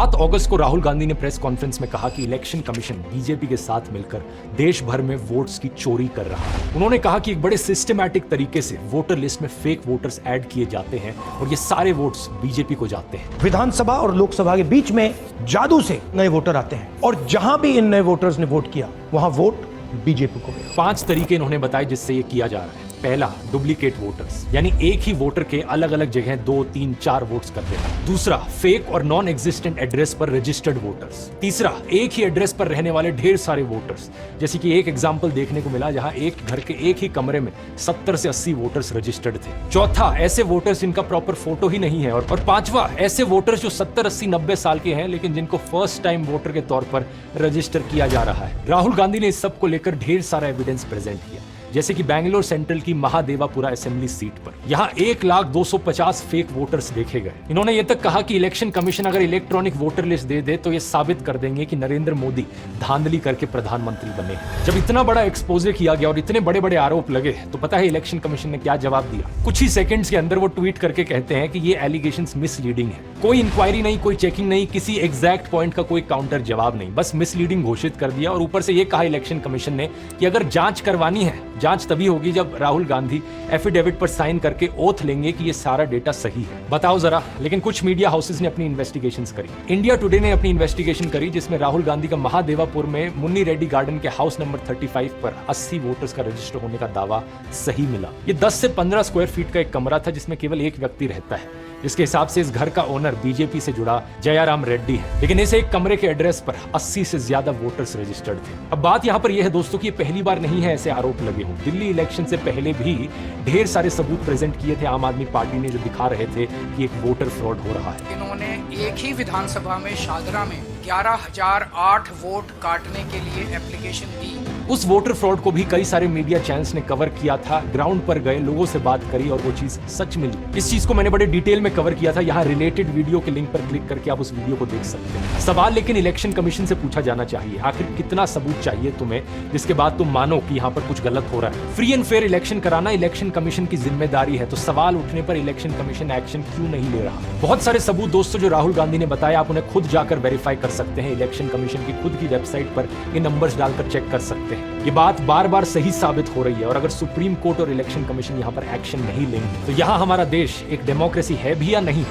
7 अगस्त को राहुल गांधी ने press conference में कहा कि इलेक्शन कमीशन बीजेपी के साथ मिलकर देश भर में वोट्स की चोरी कर रहा है। उन्होंने कहा कि एक बड़े सिस्टमैटिक तरीके से वोटर लिस्ट में फेक वोटर्स ऐड किए जाते हैं और ये सारे वोट्स बीजेपी को जाते हैं। विधानसभा और लोकसभा के बीच में जादू से नए वोटर आते हैं और जहां भी इन नए वोटर्स ने वोट किया वहां वोट बीजेपी को गया। 5 तरीके इन्होंने बताए जिससे ये किया जा रहा है। पहला, डुप्लीकेट वोटर्स, यानी एक ही वोटर के अलग अलग जगह 2, 3, 4 वोट्स करते हैं। दूसरा, फेक और नॉन एग्जिस्टेंट एड्रेस पर रजिस्टर्ड वोटर्स। तीसरा, एक ही एड्रेस पर रहने वाले ढेर सारे वोटर्स, जैसे कि एक एग्जांपल देखने को मिला जहां एक घर के एक ही कमरे में 70 से 80 वोटर्स रजिस्टर्ड थे। चौथा, ऐसे वोटर्स जिनका प्रॉपर फोटो ही नहीं है। और पांचवा, ऐसे वोटर्स जो 70, 80, 90 साल के हैं लेकिन जिनको फर्स्ट टाइम वोटर के तौर पर रजिस्टर किया जा रहा है। राहुल गांधी ने इस सब को लेकर ढेर सारा एविडेंस प्रेजेंट किया, जैसे कि बैंगलोर सेंट्रल की महादेवापुरा असेंबली सीट पर यहां 1,250,000 फेक वोटर्स देखे गए। इन्होंने यह तक कहा कि इलेक्शन कमीशन अगर इलेक्ट्रॉनिक वोटर लिस्ट दे दे तो ये साबित कर देंगे कि नरेंद्र मोदी धांधली करके प्रधानमंत्री बने। जब इतना बड़ा एक्सपोजे किया गया और इतने बड़े बड़े आरोप लगे तो पता है इलेक्शन कमीशन ने क्या जवाब दिया? कुछ ही सेकंड्स के अंदर वो ट्वीट करके कहते हैं कि ये एलिगेशंस मिसलीडिंग है। कोई इंक्वायरी नहीं, कोई चेकिंग नहीं, किसी एग्जैक्ट पॉइंट का कोई काउंटर जवाब नहीं, बस मिसलीडिंग घोषित कर दिया। और ऊपर से ये कहा इलेक्शन कमीशन ने कि अगर जांच करवानी है, जांच तभी होगी जब राहुल गांधी एफिडेविट पर साइन करके ओथ लेंगे कि ये सारा डेटा सही है। बताओ जरा। लेकिन कुछ मीडिया हाउसेस ने अपनी इन्वेस्टिगेशंस करी। इंडिया टुडे ने अपनी इन्वेस्टिगेशन करी जिसमें राहुल गांधी का महादेवापुर में मुन्नी रेड्डी गार्डन के हाउस नंबर 35 पर 80 वोटर्स का रजिस्टर होने का दावा सही मिला। ये 10 से 15 स्क्वायर फीट का एक कमरा था जिसमें केवल एक व्यक्ति रहता है, जिसके हिसाब से इस घर का ओनर बीजेपी से जुड़ा जयाराम रेड्डी है। लेकिन इस एक कमरे के एड्रेस पर 80 से ज्यादा वोटर्स रजिस्टर्ड थे। अब बात यहाँ पर यह है दोस्तों कि ये पहली बार नहीं है ऐसे आरोप लगे हों। दिल्ली इलेक्शन से पहले भी ढेर सारे सबूत प्रेजेंट किए थे आम आदमी पार्टी ने, जो दिखा रहे थे कि एक वोटर फ्रॉड हो रहा है। इन्होंने एक ही विधानसभा में शादरा में 11,008 वोट काटने के लिए एप्लीकेशन दी। उस वोटर फ्रॉड को भी कई सारे मीडिया चैनल्स ने कवर किया था, ग्राउंड पर गए, लोगों से बात करी और वो चीज सच मिली। इस चीज को मैंने बड़े डिटेल में कवर किया था। यहाँ रिलेटेड वीडियो के लिंक पर क्लिक करके आप उस वीडियो को देख सकते हैं। सवाल लेकिन इलेक्शन कमीशन से पूछा जाना चाहिए, आखिर कितना सबूत चाहिए तुम्हें जिसके बाद तुम मानो कि यहाँ पर कुछ गलत हो रहा है। फ्री एंड फेयर इलेक्शन कराना इलेक्शन कमीशन की जिम्मेदारी है, तो सवाल उठने पर इलेक्शन कमीशन एक्शन क्यों नहीं ले रहा? बहुत सारे सबूत दोस्तों जो राहुल गांधी ने बताया, आप उन्हें खुद जाकर वेरीफाई कर सकते हैं। इलेक्शन कमीशन की खुद की वेबसाइट पर ये नंबर्स डालकर चेक कर सकते हैं। ये बात बार बार सही साबित हो रही है और अगर सुप्रीम कोर्ट और इलेक्शन कमीशन यहाँ पर एक्शन नहीं लेंगे तो यहाँ हमारा देश एक डेमोक्रेसी है भी या नहीं?